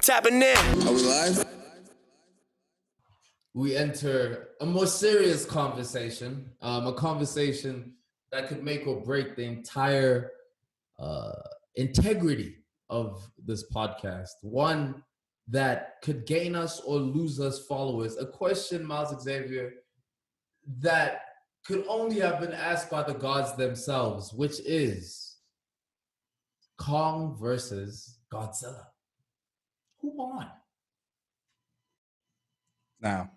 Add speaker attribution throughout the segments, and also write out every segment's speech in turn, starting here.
Speaker 1: Tapping in.
Speaker 2: Are we live?
Speaker 3: We enter a more serious conversation, a conversation that could make or break the entire integrity of this podcast. One that could gain us or lose us followers. A question, Miles Xavier, that could only have been asked by the gods themselves, which is Kong versus Godzilla. Who won?
Speaker 2: Now,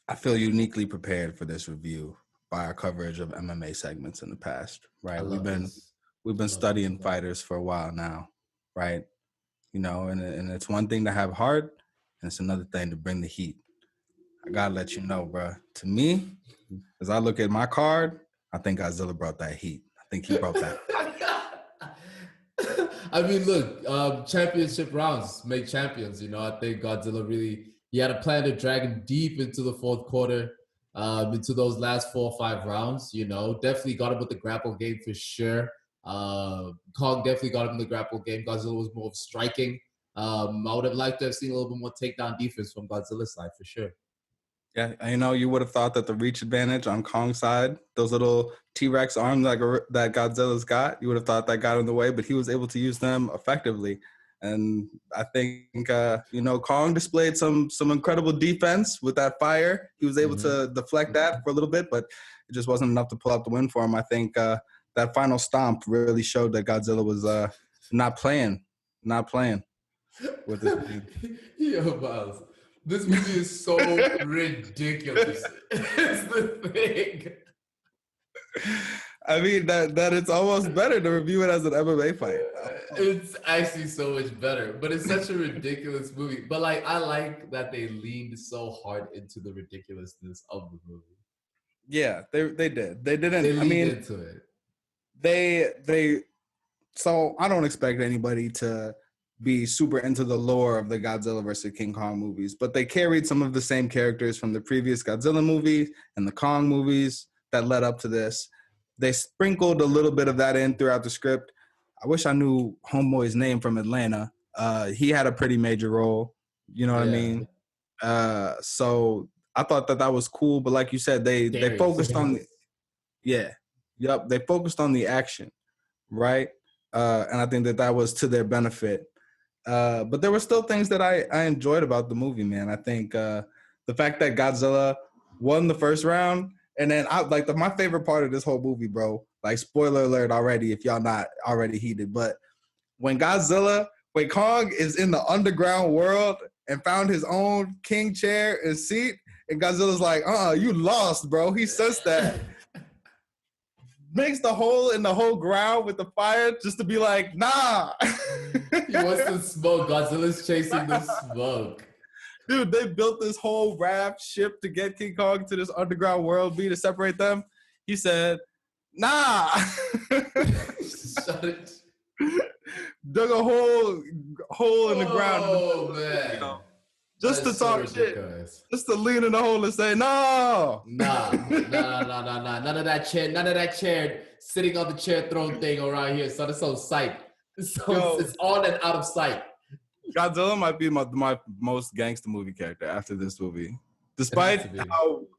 Speaker 2: I feel uniquely prepared for this review by our coverage of MMA segments in the past, right? We've been studying fighters for a while now, right? You know, and it's one thing to have heart, and it's another thing to bring the heat. I gotta let you know, bro. To me, as I look at my card, I think Godzilla brought that heat. I think he brought that.
Speaker 3: I mean, look, championship rounds make champions. You know, I think Godzilla he had a plan to drag him deep into the fourth quarter, into those last 4 or 5 rounds. You know, definitely got him with the grapple game for sure. Kong definitely got him in the grapple game. Godzilla was more of striking. I would have liked to have seen a little bit more takedown defense from Godzilla's side for sure.
Speaker 2: Yeah, you know, you would have thought that the reach advantage on Kong's side, those little T-Rex arms that Godzilla's got, you would have thought that got in the way, but he was able to use them effectively. And I think, you know, Kong displayed some incredible defense with that fire. He was able to deflect that for a little bit, but it just wasn't enough to pull out the win for him. I think that final stomp really showed that Godzilla was not playing with this dude.
Speaker 3: Yo, Miles. This movie is so ridiculous. It's the thing.
Speaker 2: I mean, that it's almost better to review it as an MMA fight.
Speaker 3: It's actually so much better, but it's such a ridiculous movie. But like, I like that they leaned so hard into the ridiculousness of the movie.
Speaker 2: Yeah, they did. They didn't.
Speaker 3: They leaned into it.
Speaker 2: They. So I don't expect anybody to be super into the lore of the Godzilla versus King Kong movies, but they carried some of the same characters from the previous Godzilla movie and the Kong movies that led up to this. They sprinkled a little bit of that in throughout the script. I wish I knew Homeboy's name from Atlanta. He had a pretty major role, you know what I mean? So I thought that was cool, but like you said, they focused on they focused on the action, right? And I think that was to their benefit. But there were still things that I enjoyed about the movie, man. I think the fact that Godzilla won the first round, and then my favorite part of this whole movie, bro, like spoiler alert already if y'all not already heated, but when Kong is in the underground world and found his own king chair and seat, and Godzilla's like, you lost, bro. He says that. Makes the hole in the whole ground with the fire just to be like, nah.
Speaker 3: He wants the smoke. Godzilla's chasing the smoke.
Speaker 2: Dude, they built this whole raft ship to get King Kong to this underground world to separate them. He said, nah.
Speaker 3: Shut it.
Speaker 2: Dug a hole in the ground.
Speaker 3: Oh, man.
Speaker 2: You know, just to talk shit. Just to lean in the hole and say, no.
Speaker 3: Nah. None of that chair sitting on the chair throne thing around here. So it's on sight. It's on and out of sight.
Speaker 2: Godzilla might be my most gangster movie character after this movie. Despite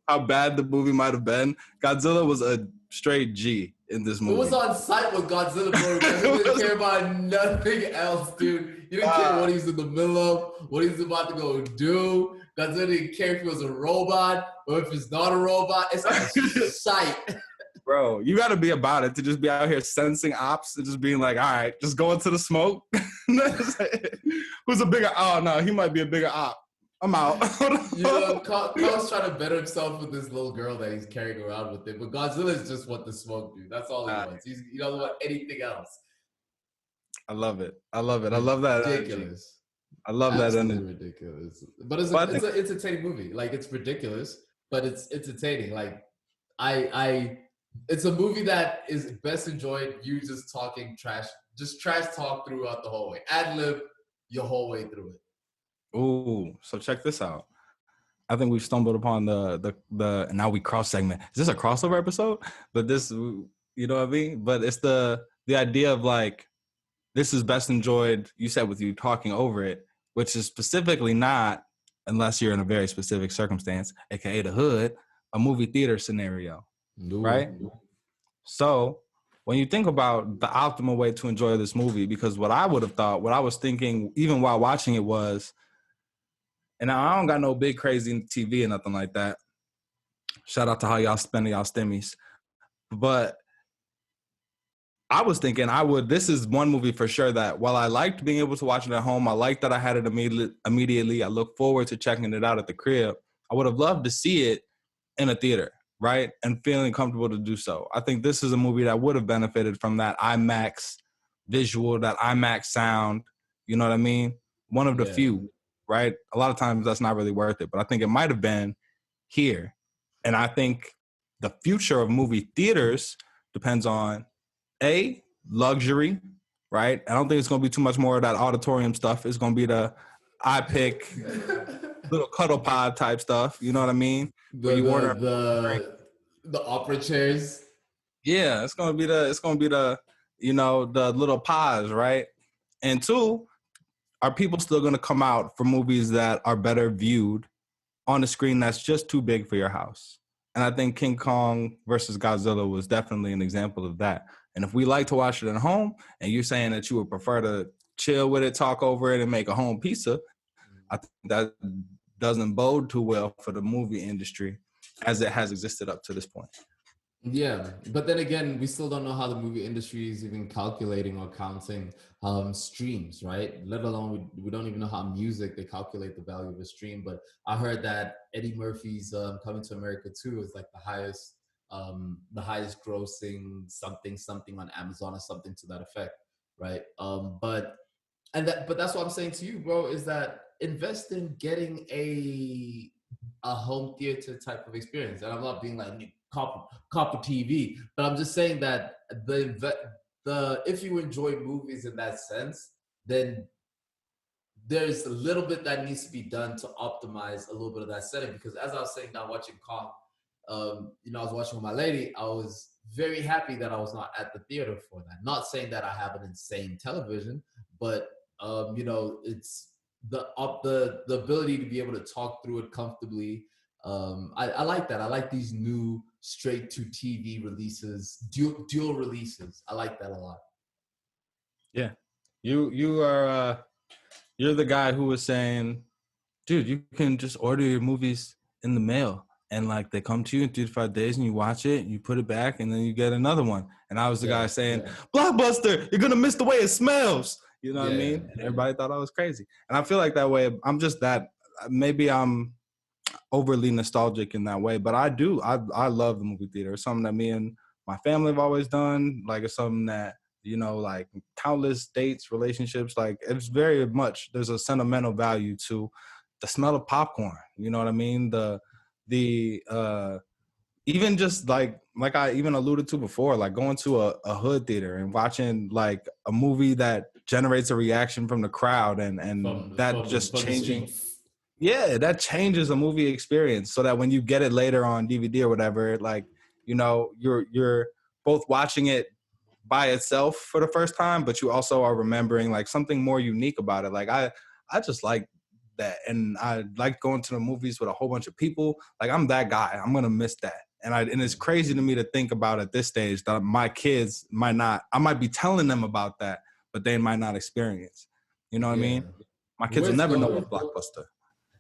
Speaker 2: how bad the movie might have been, Godzilla was a straight G in this movie.
Speaker 3: It was on sight with Godzilla, bro. He didn't care about nothing else, dude. He didn't care what he's in the middle of, what he's about to go do. Godzilla didn't care if he was a robot or if he's not a robot. It's on sight.
Speaker 2: Bro, you got to be about it to just be out here sensing ops and just being like, all right, just go into the smoke. Who's a bigger? Oh, no, he might be a bigger op. I'm out.
Speaker 3: You know, Kong's trying to better himself with this little girl that he's carrying around with him. But Godzilla's just want the smoke, dude. That's all he wants. He doesn't want anything else.
Speaker 2: I love it. I love that.
Speaker 3: Ridiculous.
Speaker 2: I love that energy.
Speaker 3: Ridiculous. But it's an entertaining movie. Like, it's ridiculous, but it's entertaining. Like, it's a movie that is best enjoyed you just talking trash, just trash talk throughout the whole way. Ad-lib your whole way through it.
Speaker 2: Ooh, so check this out. I think we've stumbled upon the now we cross segment. Is this a crossover episode? But this, you know what I mean? But it's the idea of like this is best enjoyed, you said, with you talking over it, which is specifically not, unless you're in a very specific circumstance, aka the hood, a movie theater scenario, right?
Speaker 3: No.
Speaker 2: So when you think about the optimal way to enjoy this movie, because what I would have thought, what I was thinking, even while watching it was, and I don't got no big crazy TV or nothing like that. Shout out to how y'all spending y'all stimmies. But I was thinking this is one movie for sure that while I liked being able to watch it at home, I liked that I had it immediately. I look forward to checking it out at the crib. I would have loved to see it in a theater, right? And feeling comfortable to do so. I think this is a movie that would have benefited from that IMAX visual, that IMAX sound. You know what I mean? One of the few, right? A lot of times that's not really worth it, but I think it might have been here. And I think the future of movie theaters depends on luxury, right? I don't think it's going to be too much more of that auditorium stuff. It's going to be the I pick little cuddle pod type stuff. You know what I mean? Where you order
Speaker 3: the opera chairs.
Speaker 2: Yeah, it's gonna be the the little pods, right? And two, are people still gonna come out for movies that are better viewed on a screen that's just too big for your house? And I think King Kong versus Godzilla was definitely an example of that. And if we like to watch it at home, and you're saying that you would prefer to chill with it, talk over it, and make a home pizza, I think that doesn't bode too well for the movie industry as it has existed up to this point.
Speaker 3: Yeah, but then again, we still don't know how the movie industry is even calculating or counting streams, right? Let alone we don't even know how music, they calculate the value of a stream. But I heard that Eddie Murphy's Coming to America 2 is like the highest grossing something on Amazon or something to that effect, right? But that's what I'm saying to you, bro, is that invest in getting a home theater type of experience. And I'm not being like copper TV, but I'm just saying that the if you enjoy movies in that sense, then there's a little bit that needs to be done to optimize a little bit of that setting. Because as I was saying, now watching Kong, I was watching with my lady. I was very happy that I was not at the theater for that. Not saying that I have an insane television, but it's the ability to be able to talk through it comfortably. I like that. I like these new straight to TV releases, dual releases. I like that a lot.
Speaker 2: Yeah, you are you're the guy who was saying, dude, you can just order your movies in the mail and like they come to you in 3 to 5 days and you watch it, you put it back, and then you get another one. And I was the guy saying, Blockbuster, you're gonna miss the way it smells. You know what I mean? And everybody thought I was crazy. And I feel like that way, I'm just that, maybe I'm overly nostalgic in that way, but I love the movie theater. It's something that me and my family have always done. Like it's something that, like countless dates, relationships, like it's very much, there's a sentimental value to the smell of popcorn. You know what I mean? Even just like I even alluded to before, like going to a hood theater and watching like a movie that generates a reaction from the crowd and changing. Yeah, that changes a movie experience so that when you get it later on DVD or whatever, like, you're both watching it by itself for the first time, but you also are remembering like something more unique about it. Like I just like that. And I like going to the movies with a whole bunch of people. Like I'm that guy. I'm going to miss that. And it's crazy to me to think about at this stage that my kids I might be telling them about that, but they might not experience. You know what I mean? My kids will never know what Blockbuster.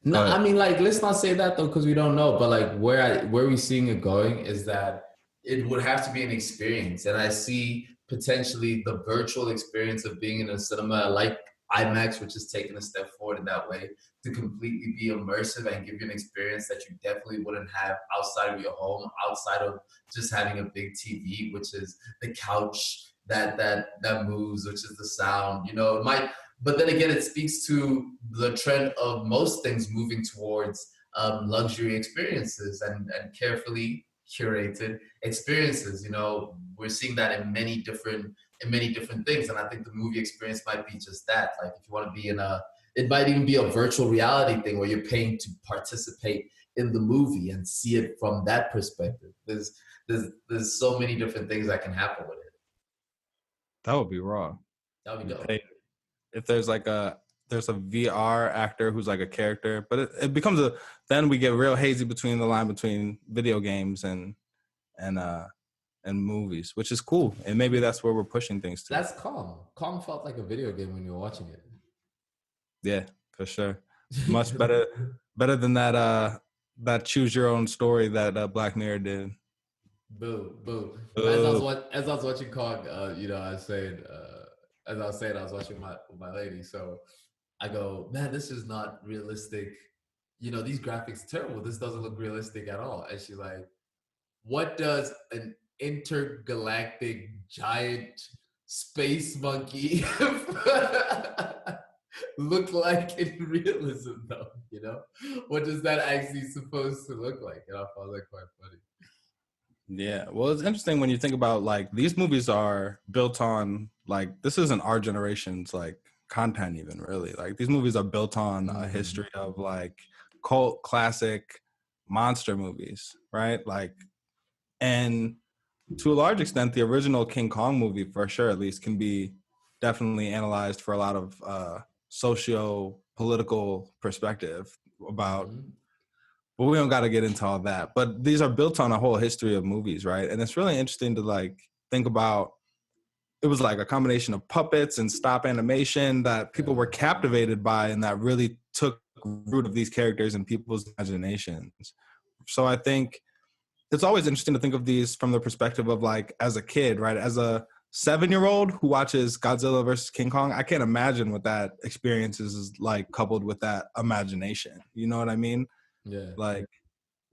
Speaker 3: No, I mean, like, let's not say that though, because we don't know. But like, where we seeing it going is that it would have to be an experience, and I see potentially the virtual experience of being in a cinema like IMAX, which is taking a step forward in that way to completely be immersive and give you an experience that you definitely wouldn't have outside of your home, outside of just having a big TV, which is the couch that moves, which is the sound. It might. But then again, it speaks to the trend of most things moving towards luxury experiences and carefully curated experiences. We're seeing that in many different things, and I think the movie experience might be just that. Like if you want to be it might even be a virtual reality thing where you're paying to participate in the movie and see it from that perspective. There's so many different things that can happen with it.
Speaker 2: That would be raw.
Speaker 3: That would be dope.
Speaker 2: Hey, if there's a VR actor who's like a character, but it becomes then we get real hazy between the line between video games and uh and movies, which is cool. And maybe that's where we're pushing things to.
Speaker 3: That's Calm. Calm felt like a video game when you were watching it.
Speaker 2: Yeah, for sure. Much better than that choose your own story that Black Mirror did.
Speaker 3: Boo, boo.
Speaker 2: Uh,
Speaker 3: As I was watching Kong, I was saying, as I was saying, I was watching with my lady. So I go, man, this is not realistic. These graphics terrible. This doesn't look realistic at all. And she's like, what does an intergalactic giant space monkey look like in realism, though? What does that actually supposed to look like? And I found that quite funny.
Speaker 2: Yeah, well, it's interesting when you think about like these movies are built on like this isn't our generation's like content even really. Like these movies are built on a history of like cult classic monster movies, right? Like, and to a large extent, the original King Kong movie, for sure, at least, can be definitely analyzed for a lot of socio-political perspective about. But we don't got to get into all that. But these are built on a whole history of movies, right? And it's really interesting to like think about. It was like a combination of puppets and stop animation that people were captivated by, and that really took root of these characters in people's imaginations. So I think it's always interesting to think of these from the perspective of like as a kid, right? As a 7-year-old who watches Godzilla versus King Kong, I can't imagine what that experience is like coupled with that imagination. You know what I mean?
Speaker 3: Yeah.
Speaker 2: Like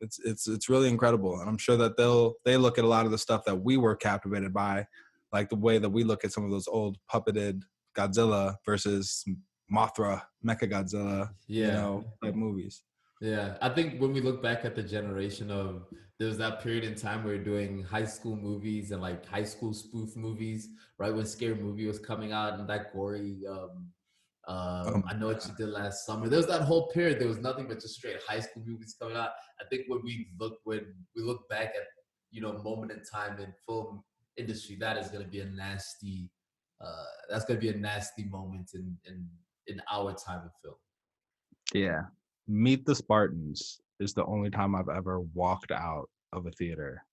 Speaker 2: it's really incredible. And I'm sure that they look at a lot of the stuff that we were captivated by, like the way that we look at some of those old puppeted Godzilla versus Mothra, Mechagodzilla, type movies.
Speaker 3: Yeah, I think when we look back at the generation of there was that period in time where we are doing high school movies and like high school spoof movies, right? When Scary Movie was coming out and that gory, I Know What You Did Last Summer. There was that whole period. There was nothing but just straight high school movies coming out. I think when we look back at moment in time in film industry, that is going to be a nasty. That's going to be a nasty moment in our time of film.
Speaker 2: Yeah. Meet the Spartans is the only time I've ever walked out of a theater.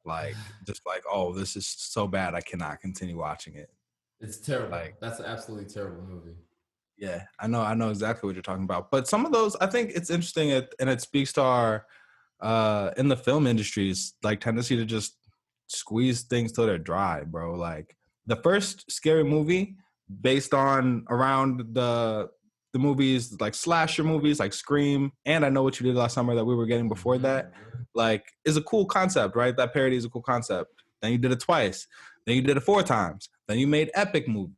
Speaker 2: Like, just like, oh, this is so bad. I cannot continue watching it.
Speaker 3: It's terrible. Like, that's an absolutely terrible movie.
Speaker 2: Yeah, I know exactly what you're talking about. But some of those, I think it's interesting, and it speaks to our, in the film industry's like tendency to just squeeze things till they're dry, bro. Like the first Scary Movie based on around the movies like slasher movies like Scream and I Know What You Did Last Summer that we were getting before that, like is a cool concept, right? That parody is a cool concept. Then you did it twice. Then you did it 4 times. Then you made epic movie,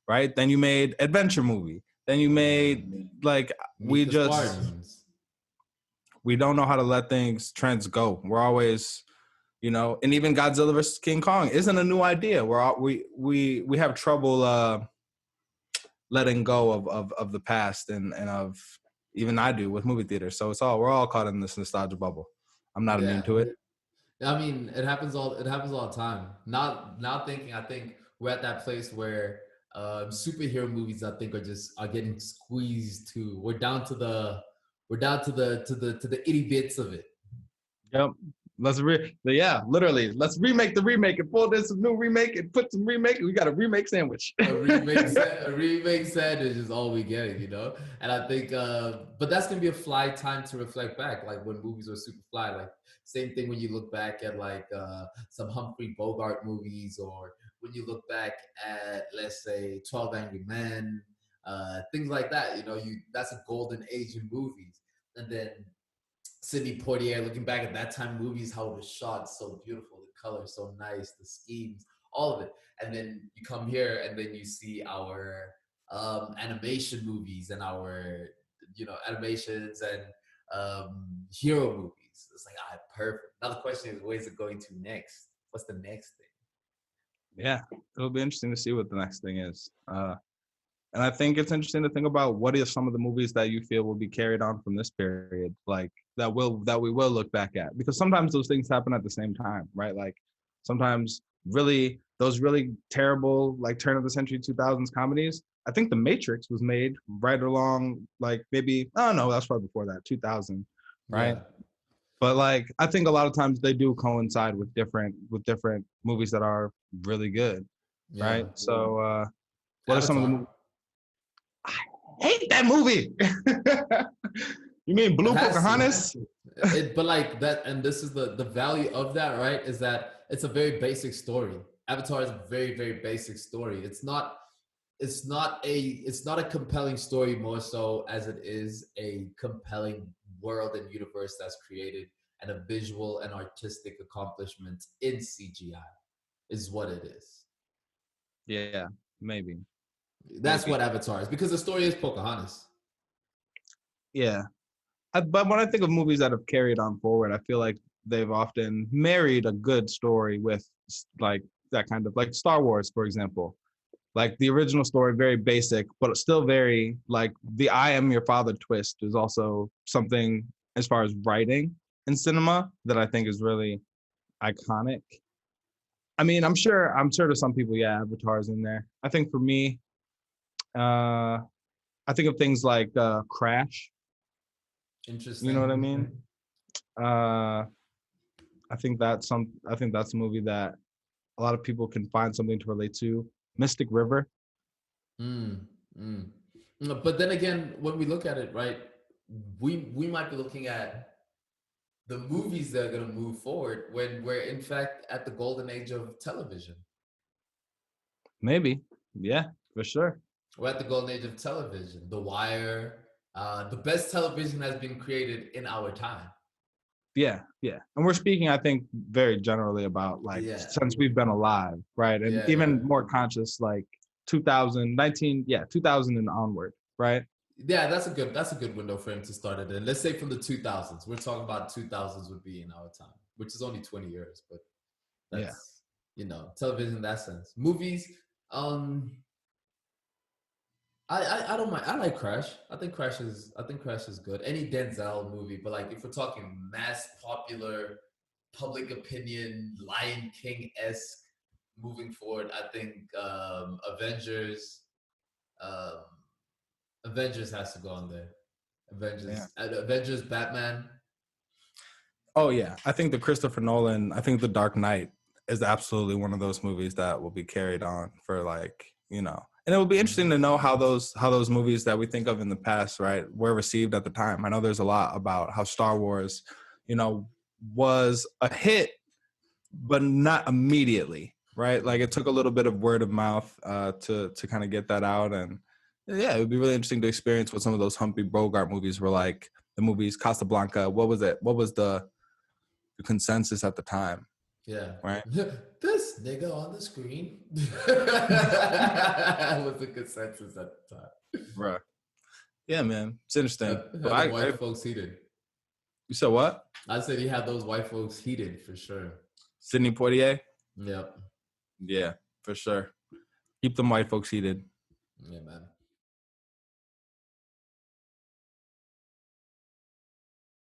Speaker 2: right? Then you made adventure movie. Then you made like we don't know how to let trends go. We're always, and even Godzilla versus King Kong isn't a new idea. We have trouble letting go of the past and of even I do with movie theater. So we're all caught in this nostalgia bubble. I'm not immune to it.
Speaker 3: I mean, it happens all the time. Not thinking, I think we're at that place where superhero movies I think are getting squeezed too. We're down to the itty bits of it.
Speaker 2: Yep. Literally. Let's remake the remake and pull this new remake and put some remake. We got a remake sandwich.
Speaker 3: a remake sandwich is all we get, And I think, but that's gonna be a fly time to reflect back, like when movies were super fly. Like same thing when you look back at like some Humphrey Bogart movies, or when you look back at let's say 12 Angry Men, things like that. That's a golden age in movies, and then Sidney Poitier, looking back at that time movies, how it was shot, so beautiful, the color so nice, the schemes, all of it. And then you come here and then you see our animation movies and our animations and hero movies. It's like, perfect. Now the question is, where's it going to next? What's the next thing?
Speaker 2: Yeah, it'll be interesting to see what the next thing is. And I think it's interesting to think about what are some of the movies that you feel will be carried on from this period, like that we will look back at, because sometimes those things happen at the same time, right? Like sometimes really those really terrible like turn of the century 2000s comedies. I think The Matrix was made right along like maybe oh no, that's probably before that 2000, right?
Speaker 3: Yeah.
Speaker 2: But like I think a lot of times they do coincide with different movies that are really good,
Speaker 3: Yeah.
Speaker 2: right? So what are some of the movies?
Speaker 3: Avatar.
Speaker 2: I hate that movie. You mean
Speaker 3: It
Speaker 2: Blue
Speaker 3: has to.
Speaker 2: Pocahontas?
Speaker 3: But like that, and this is the value of that, right? Is that it's a very basic story. Avatar is a very, very basic story. It's not a compelling story more so as it is a compelling world and universe that's created and a visual and artistic accomplishment in CGI is what it is.
Speaker 2: Yeah, maybe.
Speaker 3: That's
Speaker 2: Maybe.
Speaker 3: what Avatar is because the story is Pocahontas.
Speaker 2: Yeah. But when I think of movies that have carried on forward, I feel like they've often married a good story with like that kind of like Star Wars, for example. Like the original story, very basic, but still very like the I am your father twist is also something as far as writing in cinema that I think is really iconic. I mean, I'm sure to some people, yeah, Avatar's in there. I think for me, uh, I think of things like Crash. You know
Speaker 3: Interesting.
Speaker 2: what I mean? Uh, I think that's a movie that a lot of people can find something to relate to. Mystic River.
Speaker 3: Mm, mm. But then again, when we look at it, right, we might be looking at the movies that are going to move forward when we're in fact at the golden age of television.
Speaker 2: Maybe. Yeah, for sure.
Speaker 3: We're at the golden age of television. The Wire, the best television has been created in our time.
Speaker 2: Yeah, yeah. And we're speaking, I think, very generally about like
Speaker 3: Yeah,
Speaker 2: since we've been alive, right? And
Speaker 3: yeah, yeah.
Speaker 2: even more conscious, like 2019, yeah, 2000 and onward, right?
Speaker 3: Yeah, that's a good window frame to start it in. Let's say from the 2000s. We're talking about 2000s would be in our time, which is only 20 years, but
Speaker 2: Yeah.
Speaker 3: that's television in that sense. Movies, I don't mind. I like Crash. I think Crash is good. Any Denzel movie, but like if we're talking mass popular, public opinion, Lion King esque moving forward, I think um, Avengers has to go on there.
Speaker 2: Yeah.
Speaker 3: Avengers, Batman.
Speaker 2: Oh yeah. I think I think The Dark Knight is absolutely one of those movies that will be carried on for like, and it will be interesting to know how those movies that we think of in the past, right, were received at the time. I know there's a lot about how Star Wars, was a hit but not immediately, right? Like it took a little bit of word of mouth to kind of get that out, and yeah, it would be really interesting to experience what some of those Humphrey Bogart movies were like. The movies Casablanca, what was it? What was the consensus at the time,
Speaker 3: Yeah.
Speaker 2: right?
Speaker 3: This nigga on the screen was the consensus at the time.
Speaker 2: Right. Yeah, man, it's interesting. But
Speaker 3: Had them white folks heated.
Speaker 2: You said what?
Speaker 3: I said he had those white folks heated for sure.
Speaker 2: Sidney Poitier?
Speaker 3: Yep.
Speaker 2: Yeah, for sure. Keep them white folks heated.
Speaker 3: Yeah, man.